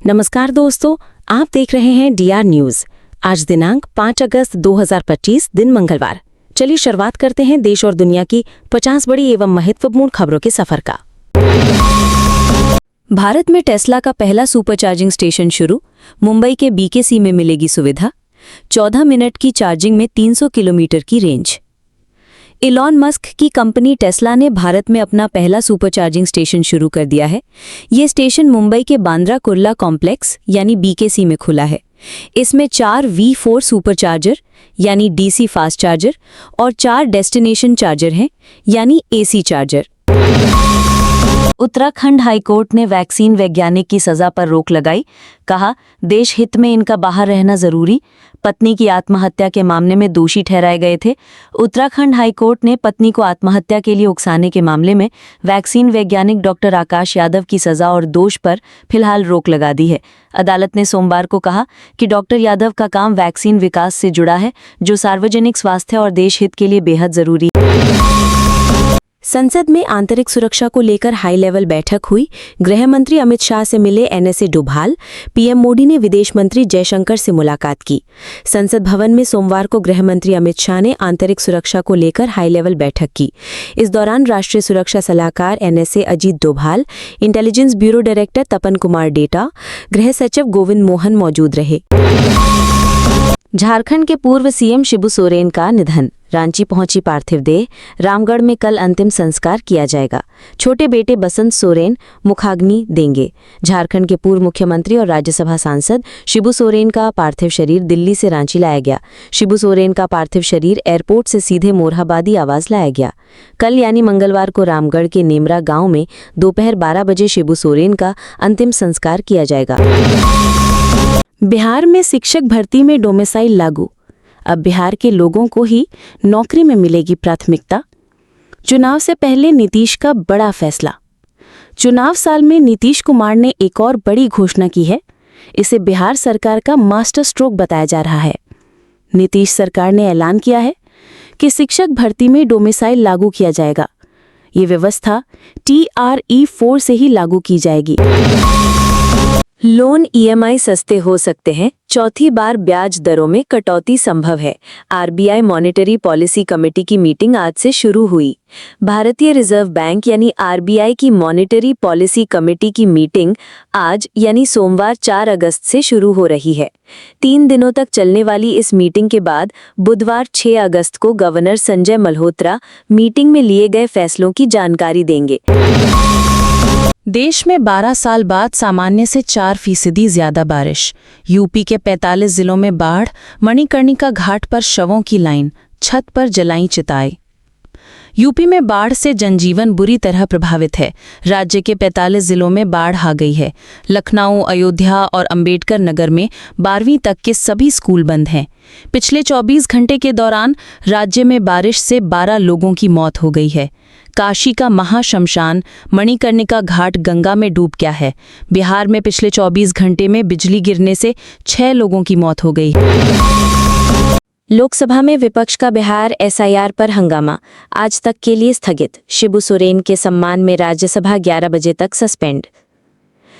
नमस्कार दोस्तों, आप देख रहे हैं डीआर न्यूज। आज दिनांक 5 अगस्त 2025 दिन मंगलवार। चलिए शुरुआत करते हैं देश और दुनिया की 50 बड़ी एवं महत्वपूर्ण खबरों के सफर का। भारत में टेस्ला का पहला सुपर चार्जिंग स्टेशन शुरू। मुंबई के बीकेसी में मिलेगी सुविधा। 14 मिनट की चार्जिंग में 300 किलोमीटर की रेंज। इलॉन मस्क की कंपनी टेस्ला ने भारत में अपना पहला सुपर चार्जिंग स्टेशन शुरू कर दिया है। ये स्टेशन मुंबई के बांद्रा कुर्ला कॉम्प्लेक्स यानी बीकेसी में खुला है। इसमें 4 V4 सुपर चार्जर यानी डीसी फास्ट चार्जर और 4 डेस्टिनेशन चार्जर हैं यानी एसी चार्जर। उत्तराखंड हाईकोर्ट ने वैक्सीन वैज्ञानिक की सजा पर रोक लगाई। कहा, देश हित में इनका बाहर रहना जरूरी। पत्नी की आत्महत्या के मामले में दोषी ठहराए गए थे। उत्तराखंड हाईकोर्ट ने पत्नी को आत्महत्या के लिए उकसाने के मामले में वैक्सीन वैज्ञानिक डॉक्टर आकाश यादव की सजा और दोष पर फिलहाल रोक लगा दी है। अदालत ने सोमवार को कहा कि डॉक्टर यादव का काम वैक्सीन विकास से जुड़ा है, जो सार्वजनिक स्वास्थ्य और देश हित के लिए बेहद जरूरी है। संसद में आंतरिक सुरक्षा को लेकर हाई लेवल बैठक हुई। गृह मंत्री अमित शाह से मिले एनएसए डोभाल। पीएम मोदी ने विदेश मंत्री जयशंकर से मुलाकात की। संसद भवन में सोमवार को गृह मंत्री अमित शाह ने आंतरिक सुरक्षा को लेकर हाई लेवल बैठक की। इस दौरान राष्ट्रीय सुरक्षा सलाहकार NSA Ajit Doval, intelligence bureau director Tapan Kumar Deka, गृह सचिव गोविंद मोहन मौजूद रहे। झारखंड के पूर्व सीएम शिबू सोरेन का निधन। रांची पहुंची पार्थिव देह। रामगढ़ में कल अंतिम संस्कार किया जाएगा। छोटे बेटे बसंत सोरेन मुखाग्नि देंगे। झारखंड के पूर्व मुख्यमंत्री और राज्यसभा सांसद शिबू सोरेन का पार्थिव शरीर दिल्ली से रांची लाया गया। शिबू सोरेन का पार्थिव शरीर एयरपोर्ट से सीधे मोरहाबादी आवास लाया गया। कल यानी मंगलवार को रामगढ़ के नेमरा गांव में दोपहर 12 बजे शिबू सोरेन का अंतिम संस्कार किया जाएगा। बिहार में शिक्षक भर्ती में डोमिसाइल लागू। अब बिहार के लोगों को ही नौकरी में मिलेगी प्राथमिकता। चुनाव से पहले नीतीश का बड़ा फैसला। चुनाव साल में नीतीश कुमार ने एक और बड़ी घोषणा की है। इसे बिहार सरकार का मास्टर स्ट्रोक बताया जा रहा है। नीतीश सरकार ने ऐलान किया है कि शिक्षक भर्ती में डोमिसाइल लागू किया जाएगा। ये व्यवस्था TRE 4 से ही लागू की जाएगी। लोन EMI सस्ते हो सकते हैं। चौथी बार ब्याज दरों में कटौती संभव है। RBI मॉनेटरी पॉलिसी कमेटी की मीटिंग आज से शुरू हुई। भारतीय रिजर्व बैंक यानी RBI की मॉनेटरी पॉलिसी कमेटी की मीटिंग आज यानी सोमवार 4 अगस्त से शुरू हो रही है। 3 दिनों तक चलने वाली इस मीटिंग के बाद बुधवार 6 अगस्त को गवर्नर संजय मल्होत्रा मीटिंग में लिए गए फैसलों की जानकारी देंगे। देश में 12 साल बाद सामान्य से 4% ज्यादा बारिश। यूपी के 45 जिलों में बाढ़। मणिकर्णिका घाट पर शवों की लाइन। छत पर जलाई चिताएं। यूपी में बाढ़ से जनजीवन बुरी तरह प्रभावित है। राज्य के 45 जिलों में बाढ़ आ गई है। लखनऊ, अयोध्या और अंबेडकर नगर में 12वीं तक के सभी स्कूल बंद हैं। पिछले 24 घंटे के दौरान राज्य में बारिश से 12 लोगों की मौत हो गई है। काशी का महाशमशान मणिकर्णिका घाट गंगा में डूब गया है। बिहार में पिछले 24 घंटे में बिजली गिरने से 6 लोगों की मौत हो गई। लोकसभा में विपक्ष का बिहार SIR पर हंगामा आज तक के लिए स्थगित। शिबू सोरेन के सम्मान में राज्यसभा 11 बजे तक सस्पेंड।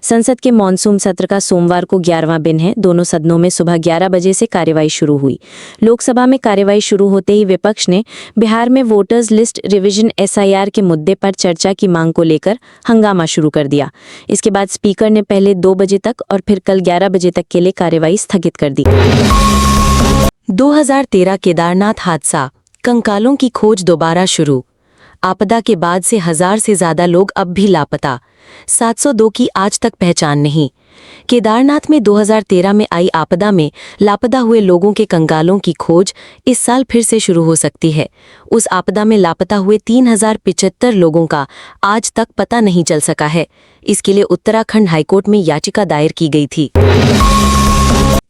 संसद के मॉनसून सत्र का सोमवार को 11वां दिन है। दोनों सदनों में सुबह 11 बजे से कार्यवाही शुरू हुई। लोकसभा में कार्यवाही शुरू होते ही विपक्ष ने बिहार में वोटर्स लिस्ट रिवीजन SIR के मुद्दे पर चर्चा की मांग को लेकर हंगामा शुरू कर दिया। इसके बाद स्पीकर ने पहले 2 बजे तक और फिर कल 11 बजे तक के लिए कार्यवाही स्थगित कर दी। 2013 केदारनाथ हादसा। कंकालों की खोज दोबारा शुरू। आपदा के बाद से 1000 से ज्यादा लोग अब भी लापता। 702 की आज तक पहचान नहीं। केदारनाथ में 2013 में आई आपदा में लापता हुए लोगों के कंकालों की खोज इस साल फिर से शुरू हो सकती है। उस आपदा में लापता हुए 3075 लोगों का आज तक पता नहीं चल सका है। इसके लिए उत्तराखंड हाईकोर्ट में याचिका दायर की गई थी।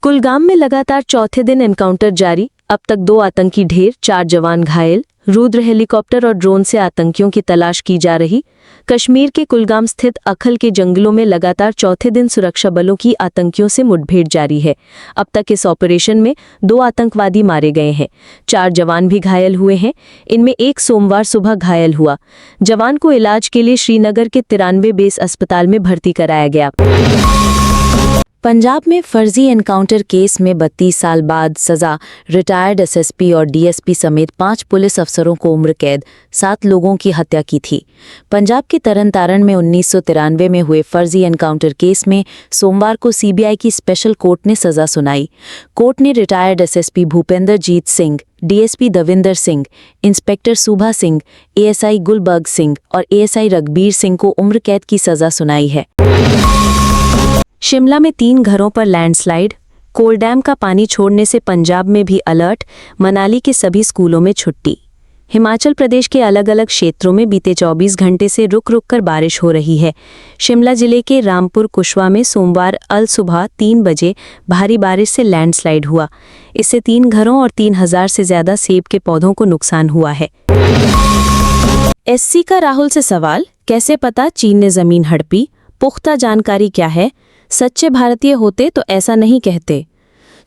कुलगाम में लगातार चौथे दिन एनकाउंटर जारी। अब तक 2 आतंकी ढेर, 4 जवान घायल। रुद्र हेलीकॉप्टर और ड्रोन से आतंकियों की तलाश की जा रही। कश्मीर के कुलगाम स्थित अखल के जंगलों में लगातार चौथे दिन सुरक्षा बलों की आतंकियों से मुठभेड़ जारी है। अब तक इस ऑपरेशन में 2 आतंकवादी मारे गए हैं। 4 जवान भी घायल हुए हैं। इनमें एक सोमवार सुबह घायल हुआ। जवान को इलाज के लिए श्रीनगर के 93 बेस अस्पताल में भर्ती कराया गया। पंजाब में फर्जी एनकाउंटर केस में 32 साल बाद सजा रिटायर्ड एसएसपी और डीएसपी समेत 5 पुलिस अफसरों को उम्र कैद, 7 लोगों की हत्या की थी। पंजाब के तरन में 1993 में हुए फर्जी एनकाउंटर केस में सोमवार को सीबीआई की स्पेशल कोर्ट ने सजा सुनाई। कोर्ट ने रिटायर्ड एसएसपी भूपेंद्र जीत सिंह, डीएसपी दविंदर सिंह, इंस्पेक्टर सुभा सिंह, एएसआई गुलबर्ग सिंह और एएसआई रघबीर सिंह को उम्र कैद की सजा सुनाई है। शिमला में 3 घरों पर लैंडस्लाइड, कोल डैम का पानी छोड़ने से पंजाब में भी अलर्ट, मनाली के सभी स्कूलों में छुट्टी। हिमाचल प्रदेश के अलग अलग क्षेत्रों में बीते 24 घंटे से रुक रुक कर बारिश हो रही है। शिमला जिले के रामपुर कुशवा में सोमवार अल सुबह 3 बजे भारी बारिश से लैंडस्लाइड हुआ। इससे 3 घरों और 3000 से ज्यादा सेब के पौधों को नुकसान हुआ है। एससी का राहुल से सवाल, कैसे पता चीन ने जमीन हड़पी? पुख्ता जानकारी क्या है? सच्चे भारतीय होते तो ऐसा नहीं कहते।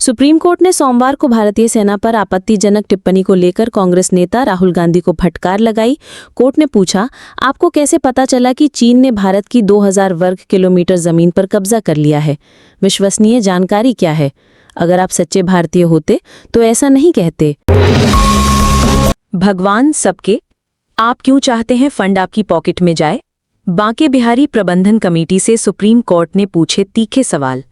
सुप्रीम कोर्ट ने सोमवार को भारतीय सेना पर आपत्तिजनक टिप्पणी को लेकर कांग्रेस नेता राहुल गांधी को फटकार लगाई। कोर्ट ने पूछा, आपको कैसे पता चला कि चीन ने भारत की 2000 वर्ग किलोमीटर जमीन पर कब्जा कर लिया है? विश्वसनीय जानकारी क्या है? अगर आप सच्चे भारतीय होते तो ऐसा नहीं कहते। भगवान सबके, आप क्यों चाहते हैं फंड आपकी पॉकेट में जाए? बांके बिहारी प्रबंधन कमेटी से सुप्रीम कोर्ट ने पूछे तीखे सवाल,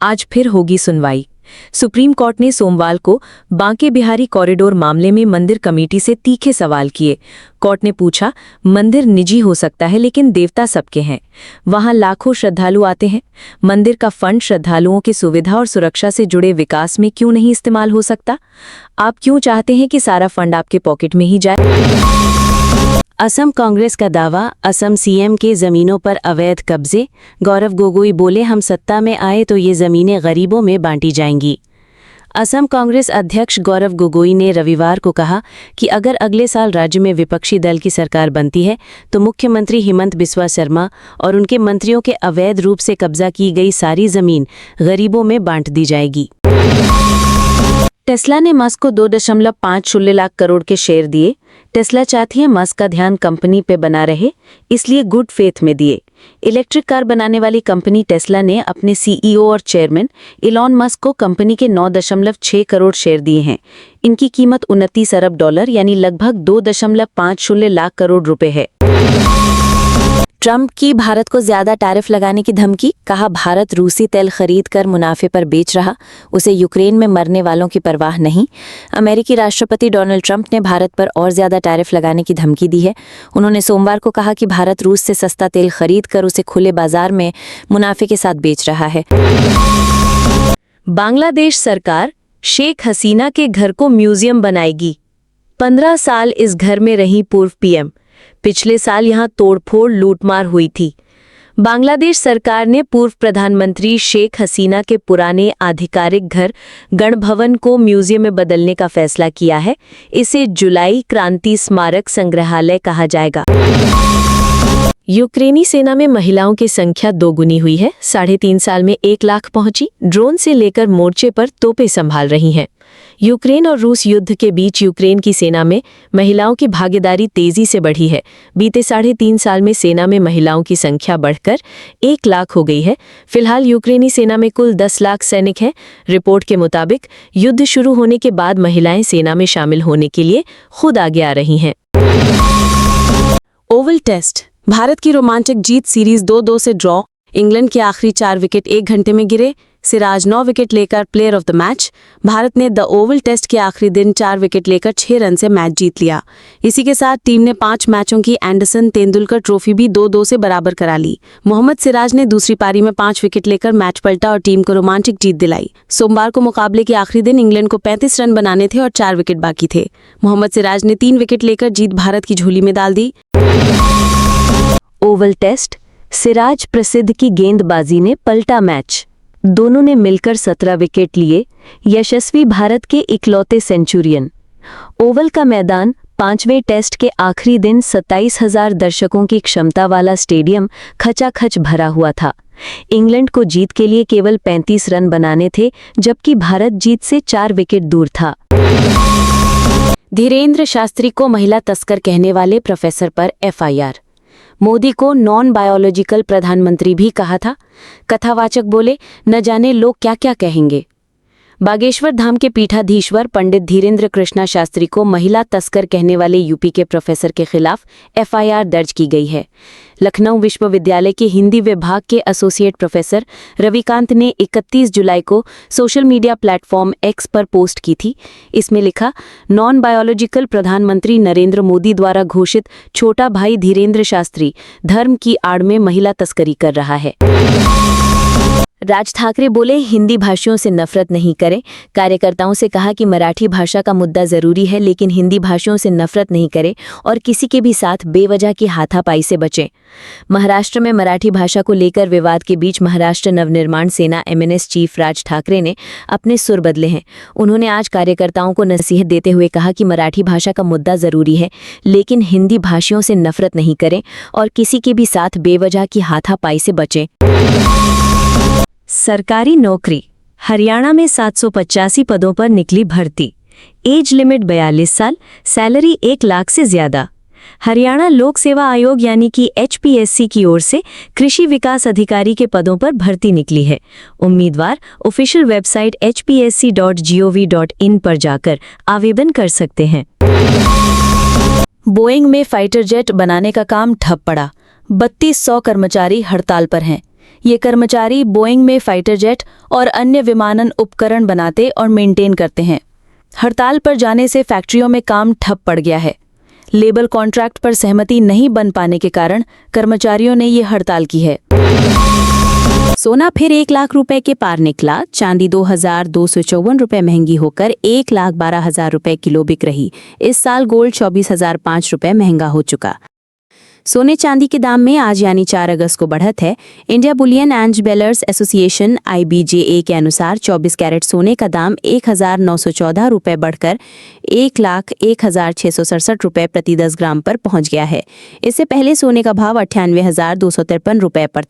आज फिर होगी सुनवाई। सुप्रीम कोर्ट ने सोमवार को बांके बिहारी कॉरिडोर मामले में मंदिर कमेटी से तीखे सवाल किए। कोर्ट ने पूछा, मंदिर निजी हो सकता है लेकिन देवता सबके हैं, वहां लाखों श्रद्धालु आते हैं, मंदिर का फंड श्रद्धालुओं की सुविधा और सुरक्षा से जुड़े विकास में क्यों नहीं इस्तेमाल हो सकता? आप क्यों चाहते हैं कि सारा फंड आपके पॉकेट में ही जाए? असम कांग्रेस का दावा, असम सीएम के जमीनों पर अवैध कब्जे। गौरव गोगोई बोले, हम सत्ता में आए तो ये जमीनें गरीबों में बांटी जाएंगी। असम कांग्रेस अध्यक्ष गौरव गोगोई ने रविवार को कहा कि अगर अगले साल राज्य में विपक्षी दल की सरकार बनती है तो मुख्यमंत्री हिमंत बिस्वा शर्मा और उनके मंत्रियों के अवैध रूप से कब्जा की गई सारी जमीन गरीबों में बांट दी जाएगी। टेस्ला ने मस्क को 2.50 लाख करोड़ के शेयर दिए। टेस्ला चाहती है मस्क का ध्यान कंपनी पे बना रहे, इसलिए गुड फेथ में दिए। इलेक्ट्रिक कार बनाने वाली कंपनी टेस्ला ने अपने सीईओ और चेयरमैन इलॉन मस्क को कंपनी के 9.6 करोड़ शेयर दिए हैं। इनकी कीमत 29 अरब डॉलर यानी लगभग 2.50 लाख करोड़ रुपए है। ट्रंप की भारत को ज्यादा टैरिफ लगाने की धमकी, कहा भारत रूसी तेल खरीद कर मुनाफे पर बेच रहा, उसे यूक्रेन में मरने वालों की परवाह नहीं। अमेरिकी राष्ट्रपति डोनाल्ड ट्रंप ने भारत पर और ज्यादा टैरिफ लगाने की धमकी दी है। उन्होंने सोमवार को कहा कि भारत रूस से सस्ता तेल खरीद कर उसे खुले बाजार में मुनाफे के साथ बेच रहा है। बांग्लादेश सरकार शेख हसीना के घर को म्यूजियम बनाएगी। 15 साल इस घर में रही पूर्व पीएम। पिछले साल यहां तोड़फोड़ लूटमार हुई थी। बांग्लादेश सरकार ने पूर्व प्रधानमंत्री शेख हसीना के पुराने आधिकारिक घर गणभवन को म्यूजियम में बदलने का फैसला किया है। इसे जुलाई क्रांति स्मारक संग्रहालय कहा जाएगा। यूक्रेनी सेना में महिलाओं की संख्या दोगुनी हुई है। 3.5 साल में 1 लाख पहुंची। ड्रोन से लेकर मोर्चे पर तोपें संभाल रही हैं। यूक्रेन और रूस युद्ध के बीच यूक्रेन की सेना में महिलाओं की भागीदारी तेजी से बढ़ी है। बीते 3.5 साल में सेना में महिलाओं की संख्या बढ़कर 1 लाख हो गई है। फिलहाल यूक्रेनी सेना में कुल 10 लाख सैनिक हैं। रिपोर्ट के मुताबिक युद्ध शुरू होने के बाद महिलाएं सेना में शामिल होने के लिए खुद आगे आ रही हैं। ओवल टेस्ट, भारत की रोमांचक जीत, सीरीज 2-2 से ड्रॉ। इंग्लैंड के आखिरी 4 विकेट 1 घंटे में गिरे। सिराज 9 विकेट लेकर player of the match. Bharat ने द ओवल टेस्ट के आखिरी दिन 4 विकेट लेकर 6 रन से मैच जीत लिया। इसी के साथ टीम ने 5 मैचों की एंडरसन तेंदुलकर ट्रॉफी भी 2-2 से बराबर करा ली। मोहम्मद सिराज ने दूसरी पारी में 5 विकेट लेकर मैच पलटा और टीम को रोमांचक जीत दिलाई। सोमवार को मुकाबले के आखिरी दिन इंग्लैंड को 35 रन बनाने थे और 4 विकेट बाकी थे। मोहम्मद सिराज ने 3 विकेट लेकर जीत भारत की झोली में डाल दी। ओवल टेस्ट, सिराज प्रसिद्ध की गेंदबाजी ने पलटा मैच। दोनों ने मिलकर 17 विकेट लिए। यशस्वी भारत के इकलौते सेंचुरियन। ओवल का मैदान 5वें टेस्ट के आखिरी दिन 27,000 दर्शकों की क्षमता वाला स्टेडियम खचाखच भरा हुआ था। इंग्लैंड को जीत के लिए केवल 35 रन बनाने थे, जबकि भारत जीत से 4 विकेट दूर था। धीरेन्द्र शास्त्री को महिला तस्कर कहने वाले प्रोफेसर पर एफआईआर। मोदी को नॉन बायोलॉजिकल प्रधानमंत्री भी कहा था। कथावाचक बोले, न जाने लोग क्या क्या कहेंगे। बागेश्वर धाम के पीठाधीश्वर पंडित धीरेन्द्र कृष्णा शास्त्री को महिला तस्कर कहने वाले यूपी के प्रोफेसर के खिलाफ एफआईआर दर्ज की गई है। लखनऊ विश्वविद्यालय के हिंदी विभाग के एसोसिएट प्रोफेसर रविकांत ने 31 जुलाई को सोशल मीडिया प्लेटफॉर्म एक्स पर पोस्ट की थी। इसमें लिखा, नॉन बायोलॉजिकल प्रधानमंत्री नरेंद्र मोदी द्वारा घोषित छोटा भाई धीरेन्द्र शास्त्री धर्म की आड़ में महिला तस्करी कर रहा है। राज ठाकरे बोले, हिंदी भाषियों से नफरत नहीं करें। कार्यकर्ताओं से कहा कि मराठी भाषा का मुद्दा जरूरी है, लेकिन हिंदी भाषियों से नफरत नहीं करें और किसी के भी साथ बेवजह की हाथापाई से बचें। महाराष्ट्र में मराठी भाषा को लेकर विवाद के बीच महाराष्ट्र नवनिर्माण सेना एमएनएस चीफ राज ठाकरे ने अपने सुर बदले हैं। उन्होंने आज कार्यकर्ताओं को नसीहत देते हुए कहा कि मराठी भाषा का मुद्दा जरूरी है, लेकिन हिंदी भाषियों से नफरत नहीं करें और किसी के भी साथ बेवजह की हाथापाई से बचें। सरकारी नौकरी। हरियाणा में 785 पदों पर निकली भर्ती। एज लिमिट 42 साल, सैलरी 1 लाख से ज्यादा। हरियाणा लोक सेवा आयोग यानी कि एचपीएससी की ओर से कृषि विकास अधिकारी के पदों पर भर्ती निकली है। उम्मीदवार ऑफिशियल वेबसाइट hpsc.gov.in पर जाकर आवेदन कर सकते हैं। बोइंग में फाइटर जेट बनाने का काम ठप पड़ा। 3200 कर्मचारी हड़ताल पर हैं। ये कर्मचारी बोइंग में फाइटर जेट और अन्य विमानन उपकरण बनाते और मेंटेन करते हैं। हड़ताल पर जाने से फैक्ट्रियों में काम ठप पड़ गया है। लेबर कॉन्ट्रैक्ट पर सहमति नहीं बन पाने के कारण कर्मचारियों ने ये हड़ताल की है। सोना फिर 1 लाख रुपए के पार निकला। चांदी 2254 रुपए महंगी होकर 1,12,000 रुपए किलो बिक रही। इस साल गोल्ड 24,005 रुपए महंगा हो चुका। सोने चांदी के दाम में आज यानी 4 अगस्त को बढ़त है। India Boolean and jewellers association IBJA के अनुसार 24 कैरेट सोने का दाम 1,914 रुपये बढ़कर 1,01,667 रुपये प्रति 10 ग्राम पर पहुंच गया है। इससे पहले सोने का भाव 98,253 रुपये पर था।